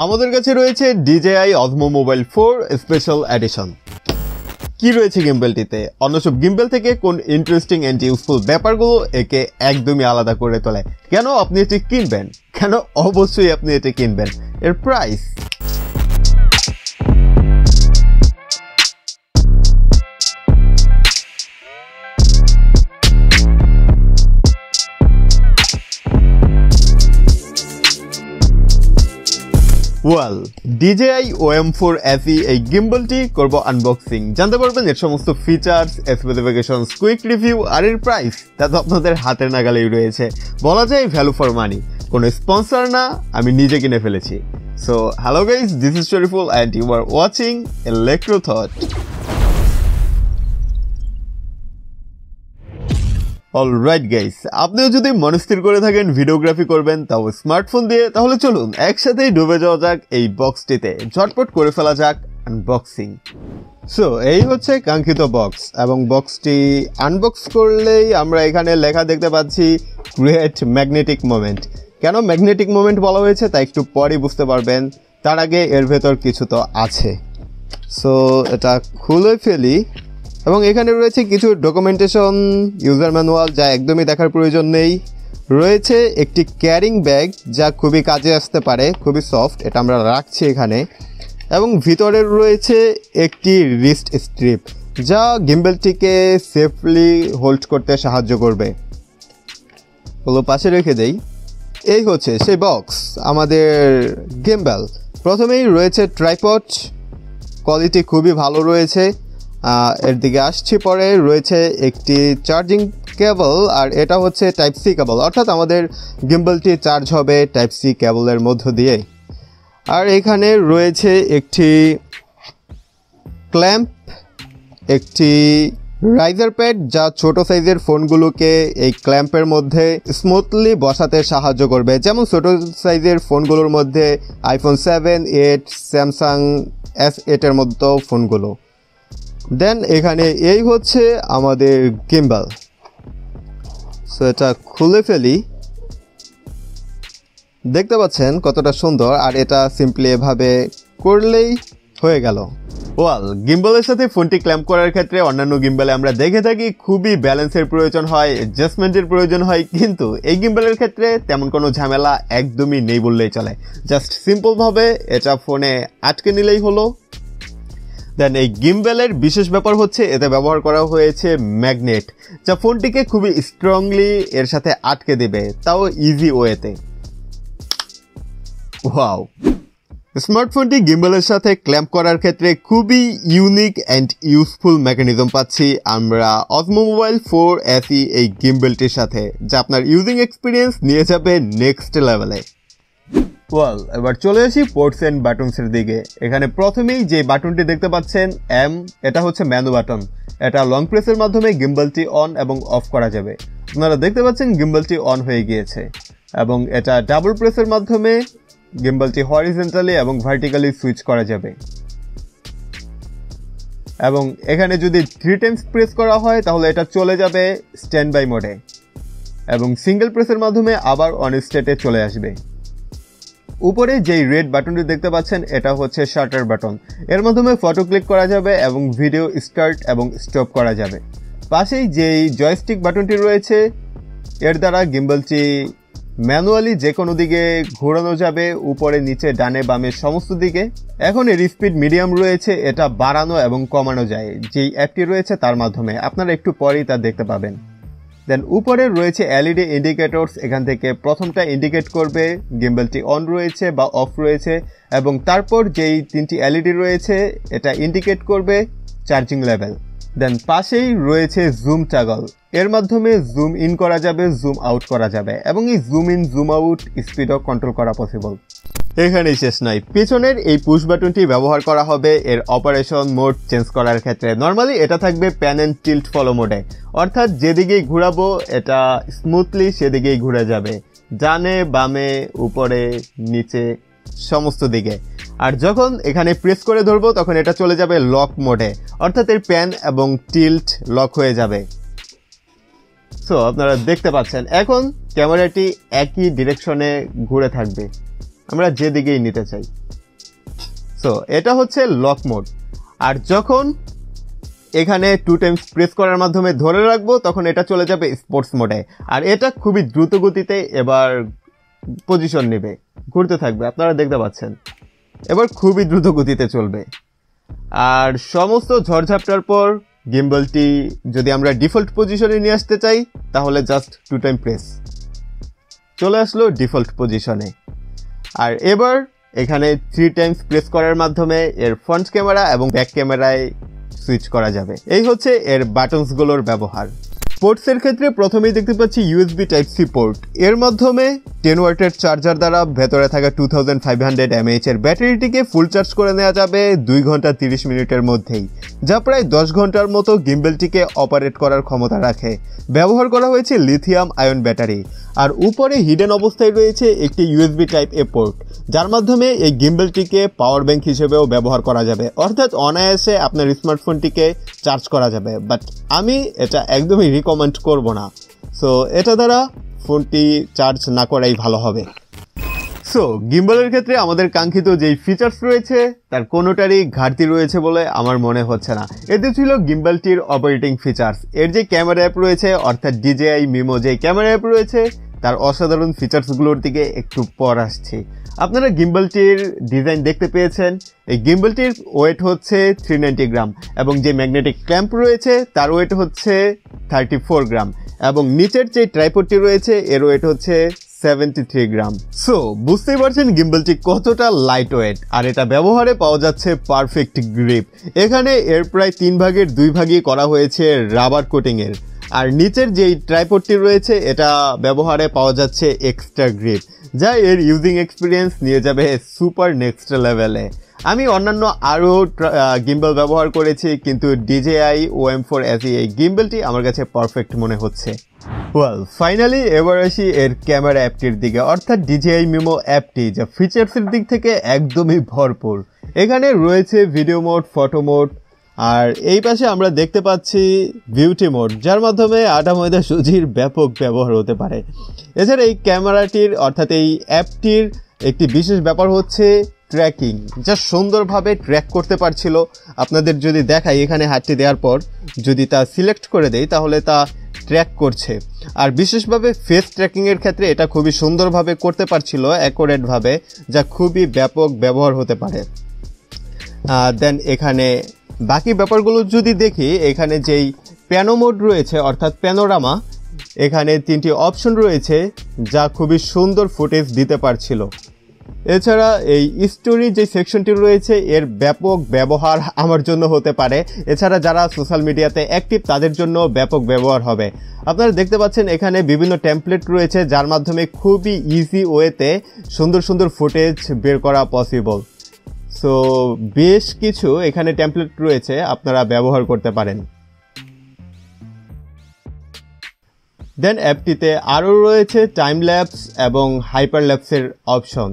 আমাদের কাছে রয়েছে DJI OSMO Mobile 4 special edition. কি রয়েছে গিম্বেলটিতে? অন্য সব গিম্বেল থেকে কোন ইন্টারেস্টিং এন্ড ইউজফুল ব্যাপারগুলো একে একদমই আলাদা করে তোলে? কেন আপনি এটি কিনবেন? কেন অবশ্যই আপনি এটি কিনবেন? এর price. Well, DJI OM4 SE এই গিম্বলটি করব আনবক্সিং। জানতে পারবেন এর সমস্ত ফিচার্স, স্পেসিফিকেশনস, কুইক রিভিউ আর এর প্রাইস। তা তো আপনাদের হাতের নাগালেই রয়েছে। বলা যায় ভ্যালু ফর মানি। কোনো স্পন্সর না, আমি নিজে কিনে ফেলেছি। So hello guys, this is Shariful and you are watching Electro Thought। Alright guys, আপনিও যদি মনস্থির করে থাকেন ভিডিওগ্রাফি করবেন, তাও স্মার্টফোন দিয়ে, তাহলে চলুন একসাথেই ডুবে যাওয়া যাক এই বক্সটিতে। ঝটপট করে ফেলা যাক আনবক্সিং। সো এই হচ্ছে কাঙ্ক্ষিত বক্স, এবং বক্সটি আনবক্স করলেই আমরা এখানে লেখা দেখতে পাচ্ছি ক্রিয়েট ম্যাগনেটিক মোমেন্ট। কেন ম্যাগনেটিক মোমেন্ট বলা হয়েছে তা একটু পরই বুঝতে পারবেন। তার আগে এর ভেতর কিছু তো আছে। সো এটা খুলে ফেলি, এবং এখানে রয়েছে কিছু ডকুমেন্টেশন, ইউজার ম্যানুয়াল যা একদমই দেখার প্রয়োজন নেই। রয়েছে একটি ক্যারিং ব্যাগ যা খুবই কাজে আসতে পারে, খুবই সফট, এটা আমরা রাখছি এখানে। এবং ভিতরে রয়েছে একটি রিস্ট স্ট্রিপ যা গিম্বেলটিকে সেফলি হোল্ড করতে সাহায্য করবে। ওগুলো পাশে রেখে দেই। এই হচ্ছে সেই বক্স, আমাদের গিম্বেল। প্রথমেই রয়েছে ট্রাইপড, কোয়ালিটি খুবই ভালো রয়েছে। এর দিকে আসছি পরে। রয়েছে একটি চার্জিং কেবল, আর এটা হচ্ছে টাইপ সি কেবল, অর্থাৎ আমাদের গিম্বলটি চার্জ হবে টাইপ সি কেবলের মধ্য দিয়ে। আর এখানে রয়েছে একটি ক্ল্যাম্প, একটি রাইজার প্যাড যা ছোট সাইজের ফোনগুলোকে এই ক্ল্যাম্পের মধ্যে স্মুথলি বসাতে সাহায্য করবে, যেমন ছোট সাইজের ফোনগুলোর মধ্যে iPhone 7, 8, স্যামসাং S8 এর মতো ফোনগুলো। দেন এখানে এই হচ্ছে আমাদের গিম্বল। সো এটা খুলে ফেলি। দেখতে পাচ্ছেন কতটা সুন্দর, আর এটা সিম্পলি এভাবে করলেই হয়ে গেল। ওয়াল, গিম্বলের সাথে ফোনটি ক্ল্যাম্প করার ক্ষেত্রে অন্যান্য গিম্বলে আমরা দেখে থাকি খুবই ব্যালেন্সের প্রয়োজন হয়, অ্যাডজাস্টমেন্টের প্রয়োজন হয়, কিন্তু এই গিম্বলের ক্ষেত্রে তেমন কোনো ঝামেলা একদমই নেই বললেই চলে। জাস্ট সিম্পলভাবে এটা ফোনে আটকে নিলেই হলো। দেন এই গিম্বেলের বিশেষ ব্যাপার হচ্ছে এতে ব্যবহার করা হয়েছে ম্যাগনেট, যা ফোনটিকে খুবই স্ট্রংলি এর সাথে আটকে দেবে, তাও ইজি ওয়েতে। ওয়াও, স্মার্টফোনটি গিম্বেলের সাথে ক্ল্যাম্প করার ক্ষেত্রে খুবই ইউনিক অ্যান্ড ইউজফুল মেকানিজম পাচ্ছি আমরা OSMO Mobile 4 SE এই গিম্বেলটির সাথে, যা আপনার ইউজিং এক্সপিরিয়েন্স নিয়ে যাবে নেক্সট লেভেলে। ওয়েল, এবার চলে আসি পোর্টস এন্ড বাটনসের দিকে। এখানে প্রথমেই যে বাটনটি দেখতে পাচ্ছেন M, এটা হচ্ছে ম্যানু বাটন। এটা লং প্রেসের মাধ্যমে গিম্বলটি অন এবং অফ করা যাবে। আপনারা দেখতে পাচ্ছেন গিম্বলটি অন হয়ে গিয়েছে, এবং এটা ডাবল প্রেসের মাধ্যমে গিম্বলটি হরিজন্টালি এবং ভার্টিক্যালি সুইচ করা যাবে। এবং এখানে যদি 3 টাইমস প্রেস করা হয় তাহলে এটা চলে যাবে স্ট্যান্ড বাই মোডে, এবং সিঙ্গেল প্রেসের মাধ্যমে আবার অন স্টেটে চলে আসবে। উপরে যেই রেড বাটনটি দেখতে পাচ্ছেন এটা হচ্ছে শাটার বাটন। এর মাধ্যমে ফটো ক্লিক করা যাবে এবং ভিডিও স্টার্ট এবং স্টপ করা যাবে। পাশেই যেই জয়স্টিক বাটনটি রয়েছে এর দ্বারা গিম্বলটি ম্যানুয়ালি যে কোনো দিকে ঘোরানো যাবে, উপরে নিচে ডানে বামে সমস্ত দিকে। এখন এর স্পিড মিডিয়াম রয়েছে, এটা বাড়ানো এবং কমানো যায় যেই অ্যাপটি রয়েছে তার মাধ্যমে। আপনারা একটু পরেই তা দেখতে পাবেন। দেন উপরে রয়েছে LED ইন্ডিকেটরস। এখান থেকে প্রথমটা ইন্ডিকেট করবে গিম্বলটি অন রয়েছে বা অফ রয়েছে, এবং তারপর যেই 3টি LED রয়েছে এটা ইন্ডিকেট করবে চার্জিং লেভেল। দেন পাশেই রয়েছে জুম টাগল, এর মাধ্যমে জুম ইন করা যাবে, জুম আউট করা যাবে, এবং এই জুম ইন জুম আউট স্পিডও কন্ট্রোল করা পসিবল। এখানেই শেষ নয়, পিছনের এই পুশ বাটনটি ব্যবহার করা হবে এর অপারেশন মোড চেঞ্জ করার ক্ষেত্রে। নর্মালি এটা থাকবে প্যান অ্যান্ড টিল্ট ফলো মোডে, অর্থাৎ যেদিকেই ঘুরাবো এটা স্মুথলি সেদিকেই ঘুরে যাবে, ডানে বামে উপরে নিচে সমস্ত দিকে। আর যখন এখানে প্রেস করে ধরবো তখন এটা চলে যাবে লক মোডে, অর্থাৎ এর প্যান এবং টিল্ট লক হয়ে যাবে। সো আপনারা দেখতে পাচ্ছেন এখন ক্যামেরাটি একই ডিরেকশনে ঘুরে থাকবে। আমরা যেদিকেই নিতে চাই। সো এটা হচ্ছে লক মোড। আর যখন এখানে 2 টাইমস প্রেস করার মাধ্যমে ধরে রাখবো তখন এটা চলে যাবে স্পোর্টস মোডে। আর এটা খুবই দ্রুত গতিতে এবার পজিশন নেবে, ঘুরতে থাকবে, আপনারা দেখতে পাচ্ছেন এবার খুবই দ্রুত গতিতে চলবে। আর সমস্ত ঝড়ঝাপটার পর গিম্বলটি যদি আমরা ডিফল্ট পজিশনে নিয়ে আসতে চাই তাহলে জাস্ট 2 টাইম প্রেস, চলে আসলো ডিফল্ট পজিশনে। আর এবার এখানে 3 টাইমস প্রেস করার মাধ্যমে এর ফ্রন্ট ক্যামেরা এবং ব্যাক ক্যামেরায় সুইচ করা যাবে। এই হচ্ছে এর বাটনসগুলোর ব্যবহার। পোর্টসের ক্ষেত্রে প্রথমেই দেখতে পাচ্ছি ইউএসবি টাইপ সি পোর্ট। এর মাধ্যমে 10 ওয়াটের চার্জার দ্বারা ভেতরে থাকা 2500 mAh এর ব্যাটারিটিকে ফুল চার্জ করে নেওয়া যাবে 2 ঘন্টা 30 মিনিটের মধ্যেই, যা প্রায় 10 ঘন্টার মতো গিম্বলটিকে অপারেট করার ক্ষমতা রাখে। ব্যবহার করা হয়েছে লিথিয়াম আয়ন ব্যাটারি। আর উপরে হিডেন অবস্থায় রয়েছে একটি ইউএসবি টাইপ এ পোর্ট, যার মাধ্যমে এই গিম্বলটিকে পাওয়ার ব্যাংক হিসেবেও ব্যবহার করা যাবে, অর্থাৎ অনায়াসে আপনার স্মার্টফোনটিকে চার্জ করা যাবে। বাট আমি এটা একদমই রিকমেন্ড করব না। সো এটা দ্বারা ফোনটি চার্জ না করাই ভালো হবে। সো গিম্বলের ক্ষেত্রে আমাদের কাঙ্ক্ষিত যেই ফিচার্স রয়েছে তার কোনোটারই ঘাটতি রয়েছে বলে আমার মনে হচ্ছে না। এতে ছিল গিম্বলটির অপারেটিং ফিচার্স। এর যে ক্যামেরা অ্যাপ রয়েছে অর্থাৎ DJI Mimo যে ক্যামেরা অ্যাপ রয়েছে তার অসাধারণ ফিচার্সগুলোর দিকে একটু পর আসছি। আপনারা গিম্বলটির ডিজাইন দেখতে পেয়েছেন। এই গিম্বলটির ওয়েট হচ্ছে 390 গ্রাম এবং যে ম্যাগনেটিক ক্ল্যাম্প রয়েছে তার ওয়েট হচ্ছে 34 গ্রাম এবং নিচের যে ট্রাইপডটি রয়েছে এর ওয়েট হচ্ছে 73 গ্রাম। সো বুঝতেই পারছেন গিম্বলটি কতটা লাইট ওয়েট। আর এটা ব্যবহারে পাওয়া যাচ্ছে পারফেক্ট গ্রিপ। এখানে এর প্রায় 3 ভাগের 2 ভাগই করা হয়েছে রাবার কোটিংয়ের। আর নিচের যেই ট্রাইপডটি রয়েছে এটা ব্যবহারে পাওয়া যাচ্ছে এক্সট্রা গ্রিপ, যা এর ইউজিং এক্সপিরিয়েন্স নিয়ে যাবে সুপার নেক্সট লেভেলে। আমি অন্যান্য আরও গিম্বল ব্যবহার করেছি, কিন্তু DJI OM4 SE এই গিম্বলটি আমার কাছে পারফেক্ট মনে হচ্ছে। ওয়েল ফাইনালি এবার আসি এর ক্যামেরা অ্যাপটির দিকে, অর্থাৎ DJI Mimo অ্যাপটি, যা ফিচার্সের দিক থেকে একদমই ভরপুর। এখানে রয়েছে ভিডিও মোড, ফটো মোড, আর এই পাশে আমরা দেখতে পাচ্ছি বিউটি মোড, যার মাধ্যমে আটা ময়দা সুজির ব্যাপক ব্যবহার হতে পারে। এছাড়া এই ক্যামেরাটির অর্থাৎ এই অ্যাপটির একটি বিশেষ ব্যাপার হচ্ছে ট্র্যাকিং, যা সুন্দরভাবে ট্র্যাক করতে পারছিল। আপনাদের যদি দেখাই, এখানে হাতটি দেওয়ার পর যদি তা সিলেক্ট করে দেই তাহলে তা ট্র্যাক করছে। আর বিশেষভাবে ফেস ট্র্যাকিংয়ের ক্ষেত্রে এটা খুবই সুন্দরভাবে করতে পারছিল অ্যাকুরেটভাবে, যা খুবই ব্যাপক ব্যবহার হতে পারে। দেন এখানে বাকি ব্যাপারগুলো যদি দেখি, এখানে যেই প্যানো মোড রয়েছে অর্থাৎ প্যানোরামা, এখানে 3টি অপশন রয়েছে যা খুবই সুন্দর ফুটেজ দিতে পারছিল। এছাড়া এই স্টোরি যে সেকশনটি রয়েছে এর ব্যাপক ব্যবহার আমার জন্য হতে পারে। এছাড়া যারা সোশ্যাল মিডিয়াতে অ্যাক্টিভ তাদের জন্য ব্যাপক ব্যবহার হবে। আপনারা দেখতে পাচ্ছেন এখানে বিভিন্ন টেমপ্লেট রয়েছে, যার মাধ্যমে খুবই ইজি ওয়েতে সুন্দর সুন্দর ফুটেজ বের করা পসিবল। সো বেশ কিছু এখানে টেমপ্লেট রয়েছে, আপনারা ব্যবহার করতে পারেন। দেন অ্যাপটিতে আরও রয়েছে টাইম ল্যাপস এবং হাইপার ল্যাপসের অপশন,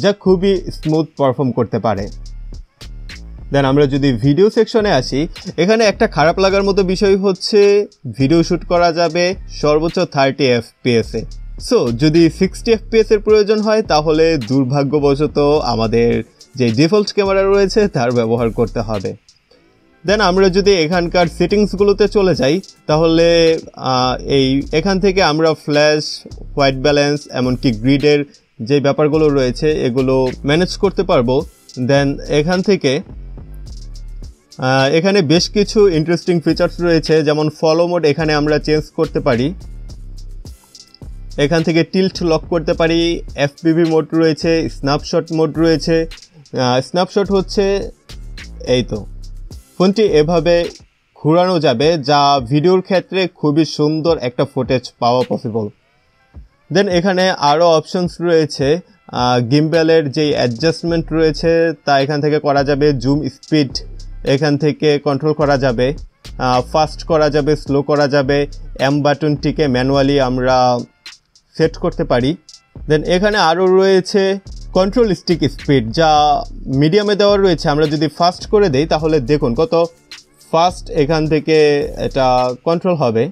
যা খুবই স্মুথ পারফর্ম করতে পারে। দেন আমরা যদি ভিডিও সেকশনে আসি, এখানে একটা খারাপ লাগার মতো বিষয় হচ্ছে ভিডিও শ্যুট করা যাবে সর্বোচ্চ 30 FPS এ। সো যদি 60 FPS এর প্রয়োজন হয় তাহলে দুর্ভাগ্যবশত আমাদের যে ডিফল্ট ক্যামেরা রয়েছে তার ব্যবহার করতে হবে। দেন আমরা যদি এখানকার সেটিংসগুলোতে চলে যাই তাহলে এখান থেকে আমরা ফ্ল্যাশ, হোয়াইট ব্যালেন্স, এমনকি গ্রিডের যে ব্যাপারগুলো রয়েছে এগুলো ম্যানেজ করতে পারবো। দেন এখান থেকে এখানে বেশ কিছু ইন্টারেস্টিং ফিচার্স রয়েছে, যেমন ফলো মোড এখানে আমরা চেঞ্জ করতে পারি। এখান থেকে টিল্ট লক করতে পারি। FPV মোড রয়েছে, স্ন্যাপশট মোড রয়েছে। স্ন্যাপশট হচ্ছে এই তো ফোনটি এভাবে ঘোরানো যাবে, যা ভিডিওর ক্ষেত্রে খুবই সুন্দর একটা ফুটেজ পাওয়া পসিবল। দেন এখানে আরও অপশনস রয়েছে। গিম্বেলের যেই অ্যাডজাস্টমেন্ট রয়েছে তা এখান থেকে করা যাবে। জুম স্পিড এখান থেকে কন্ট্রোল করা যাবে, ফাস্ট করা যাবে, স্লো করা যাবে। বাটনটিকে ম্যানুয়ালি আমরা সেট করতে পারি। দেন এখানে আরও রয়েছে কন্ট্রোল স্টিক স্পিড, যা মিডিয়ামে দেওয়া রয়েছে। আমরা যদি ফাস্ট করে দেই তাহলে দেখুন কত ফাস্ট এখান থেকে এটা কন্ট্রোল হবে।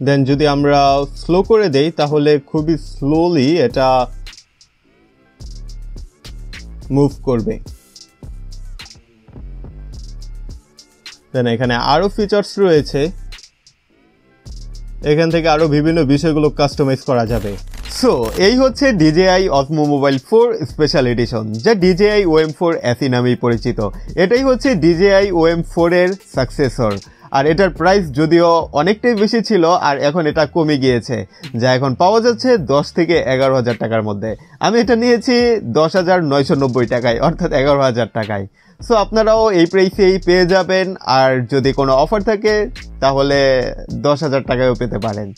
দেন যদি আমরা স্লো করে দেই তাহলে খুবই স্লোলি এটা মুভ করবে। দেন এখানে আরো ফিচার্স রয়েছে, এখান থেকে আরো বিভিন্ন বিষয়গুলো কাস্টমাইজ করা যাবে। সো এই হচ্ছে DJI OSMO mobile 4 special edition, যা DJI OM4 SE নামেই পরিচিত। এটাই হচ্ছে DJI OM4 এর সাকসেসর। আর এটার প্রাইস যদিও অনেকটাই বেশি ছিল, আর এখন এটা কমে গিয়েছে, যা এখন পাওয়া যাচ্ছে 10 থেকে 11,000 টাকার মধ্যে। আমি এটা নিয়েছি 10,990 টাকায়, অর্থাৎ 11,000 টাকায়। সো আপনারাও এই প্রাইসেই পেয়ে যাবেন, আর যদি কোনো অফার থাকে তাহলে 10,000 টাকায়ও পেতে পারেন।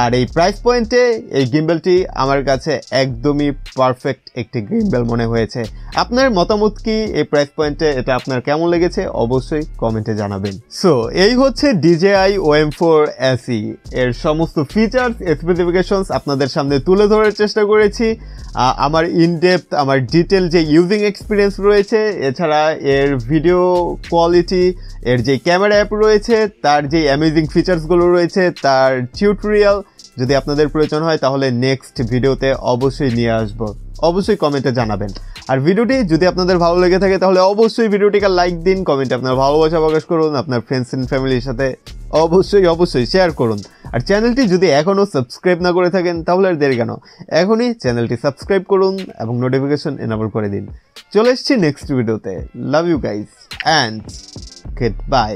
আর এই প্রাইস পয়েন্টে এই গিম্বেলটি আমার কাছে একদমই পারফেক্ট একটি গিম্বেল মনে হয়েছে। আপনার মতামত কি এই প্রাইস পয়েন্টে, এটা আপনার কেমন লেগেছে অবশ্যই কমেন্টে জানাবেন। সো এই হচ্ছে DJI OM4 SE এর সমস্ত ফিচার্স স্পেসিফিকেশনস আপনাদের সামনে তুলে ধরার চেষ্টা করেছি। আমার ইনডেপথ, আমার ডিটেল যে ইউজিং এক্সপিরিয়েন্স রয়েছে, এছাড়া এর ভিডিও কোয়ালিটি, এর যে ক্যামেরা অ্যাপ রয়েছে, তার যে অ্যামেজিং ফিচার্সগুলো রয়েছে, তার টিউটোরিয়াল যদি আপনাদের প্রয়োজন হয় তাহলে নেক্সট ভিডিওতে অবশ্যই নিয়ে আসবো। অবশ্যই কমেন্টে জানাবেন। আর ভিডিওটি যদি আপনাদের ভালো লেগে থাকে তাহলে অবশ্যই ভিডিওটিকে লাইক দিন, কমেন্টে আপনার ভালোবাসা প্রকাশ করুন, আপনার ফ্রেন্ডস এন্ড ফ্যামিলির সাথে অবশ্যই শেয়ার করুন। আর চ্যানেলটি যদি এখনও সাবস্ক্রাইব না করে থাকেন তাহলে আর দেরি কেন, এখনই চ্যানেলটি সাবস্ক্রাইব করুন এবং নোটিফিকেশন এনেবল করে দিন। চলে এসেছি নেক্সট ভিডিওতে। Love you guys and good bye.